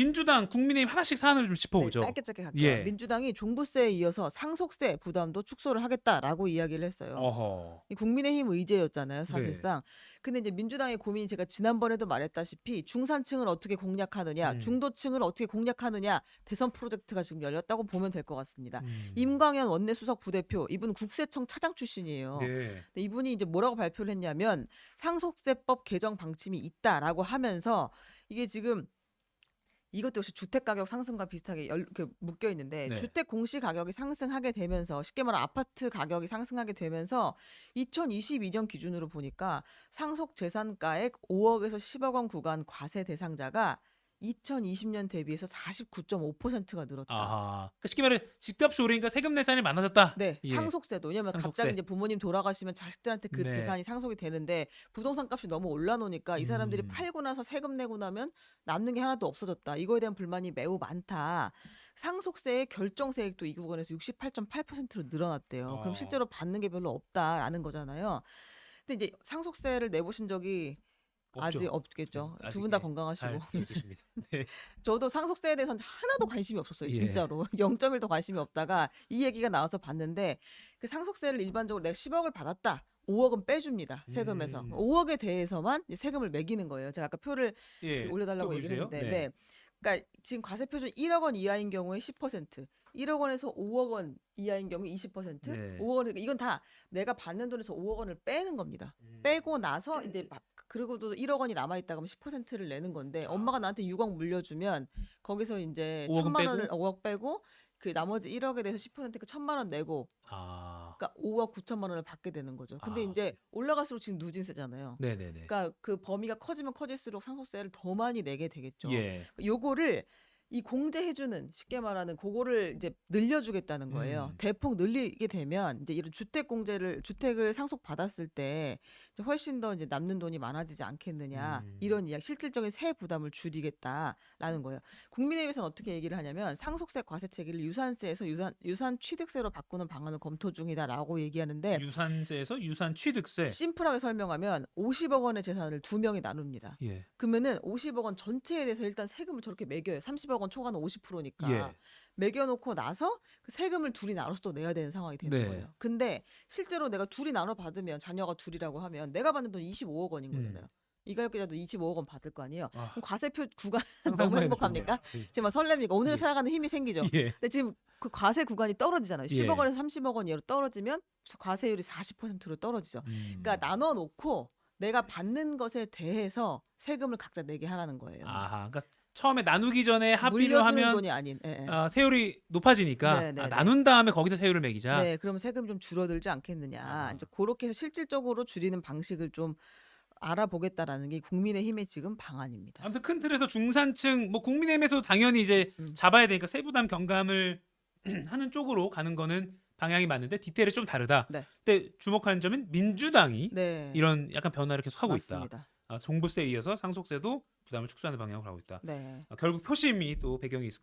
민주당, 국민의힘 하나씩 사안을 좀 네, 짚어보죠. 짧게 갈게요. 예. 민주당이 종부세에 이어서 상속세 부담도 축소를 하겠다라고 이야기를 했어요. 어허. 이 국민의힘 의제였잖아요, 네. 사실상. 근데 이제 민주당의 고민이 제가 지난번에도 말했다시피 중산층을 어떻게 공략하느냐, 중도층을 어떻게 공략하느냐 대선 프로젝트가 지금 열렸다고 보면 될 것 같습니다. 임광현 원내수석 부대표, 이분 국세청 차장 출신이에요. 네. 근데 이분이 이제 뭐라고 발표를 했냐면 상속세법 개정 방침이 있다라고 하면서 이게 지금 이것도 역시 주택 가격 상승과 비슷하게 묶여 있는데 네. 주택 공시 가격이 상승하게 되면서 쉽게 말하면 아파트 가격이 상승하게 되면서 2022년 기준으로 보니까 상속 재산가액 5억에서 10억 원 구간 과세 대상자가 2020년 대비해서 49.5%가 늘었다. 아하. 그러니까 쉽게 말해 집값이 오르니까 세금 낼 사람이 많아졌다. 네, 예. 상속세도. 왜냐면 상속세. 갑자기 이제 부모님 돌아가시면 자식들한테 그 네. 재산이 상속이 되는데 부동산 값이 너무 올라놓으니까 이 사람들이 음. 팔고 나서 세금 내고 나면 남는 게 하나도 없어졌다. 이거에 대한 불만이 매우 많다. 상속세의 결정세액도 이 구간에서 68.8%로 늘어났대요. 그럼 실제로 받는 게 별로 없다라는 거잖아요. 근데 이제 상속세를 내보신 적이 아직 없겠죠. 두 분 다 건강하시고. 잘 계십니다. 네. 저도 상속세에 대해서는 하나도 관심이 없었어요. 예. 진짜로. 0.1도 관심이 없다가 이 얘기가 나와서 봤는데 그 상속세를 일반적으로 내가 10억을 받았다. 5억은 빼줍니다. 세금에서. 5억에 대해서만 이제 세금을 매기는 거예요. 제가 아까 표를 예. 올려달라고 얘기를 보여주세요. 했는데 네. 그러니까 지금 과세 표준 1억 원 이하인 경우에 10%, 1억 원에서 5억 원 이하인 경우에 20%, 네. 5억 원, 이건 다 내가 받는 돈에서 5억 원을 빼는 겁니다. 빼고 나서 이제 그리고도 1억 원이 남아 있다 그러면 10%를 내는 건데 엄마가 나한테 6억 물려주면 거기서 이제 5억은 1,000만 원을 빼고? 5억 빼고 그 나머지 1억에 대해서 10%그 1,000만 원 내고 아. 그러니까 5억 9천만 원을 받게 되는 거죠. 근데 아. 이제 올라갈수록 지금 누진세잖아요. 네네네. 그러니까 그 범위가 커지면 커질수록 상속세를 더 많이 내게 되겠죠. 예. 요거를 이 공제해주는 쉽게 말하는 그거를 이제 늘려주겠다는 거예요. 대폭 늘리게 되면 이제 이런 주택을 상속 받았을 때 이제 훨씬 더 이제 남는 돈이 많아지지 않겠느냐 이런 이야기, 실질적인 세 부담을 줄이겠다라는 거예요. 국민의힘에서는 어떻게 얘기를 하냐면 상속세 과세 체계를 유산세에서 유산 취득세로 바꾸는 방안을 검토 중이다라고 얘기하는데 유산세에서 유산 취득세. 심플하게 설명하면 50억 원의 재산을 두 명이 나눕니다. 예. 그러면은 50억 원 전체에 대해서 일단 세금을 저렇게 매겨요. 30억 원 초과는 50%니까. 예. 매겨놓고 나서 그 세금을 둘이 나눠서 또 내야 되는 상황이 되는 네. 거예요. 근데 실제로 내가 둘이 나눠 받으면 자녀가 둘이라고 하면 내가 받는 돈이 25억 원인 거잖아요. 이가족 계좌도 25억 원 받을 거 아니에요. 아. 그럼 과세표 구간 상상만 너무 해도 행복합니까? 좋네요. 지금 막 설렙니까? 오늘 예. 살아가는 힘이 생기죠. 예. 근데 지금 그 과세 구간이 떨어지잖아요. 예. 10억 원에서 30억 원 이하로 떨어지면 과세율이 40%로 떨어지죠. 그러니까 나눠 놓고 내가 받는 것에 대해서 세금을 각자 내게 하라는 거예요. 아하. 그러니까 처음에 나누기 전에 합의를 물려주는 하면 돈이 아닌. 예, 예. 세율이 높아지니까 네, 네, 네. 나눈 다음에 거기서 세율을 매기자. 네, 그러면 세금 좀 줄어들지 않겠느냐. 이제 그렇게 해서 실질적으로 줄이는 방식을 좀 알아보겠다라는 게 국민의힘의 지금 방안입니다. 아무튼 큰 틀에서 중산층 뭐 국민의힘에서도 당연히 이제 잡아야 되니까 세부담 경감을 하는 쪽으로 가는 거는 방향이 맞는데 디테일이 좀 다르다. 네. 근데 주목하는 점은 민주당이 네. 이런 약간 변화를 계속 하고 맞습니다. 있다. 종부세에 이어서 상속세도 부담을 축소하는 방향으로 가고 있다. 네. 결국 표심이 또 배경이 있을 것 같습니다.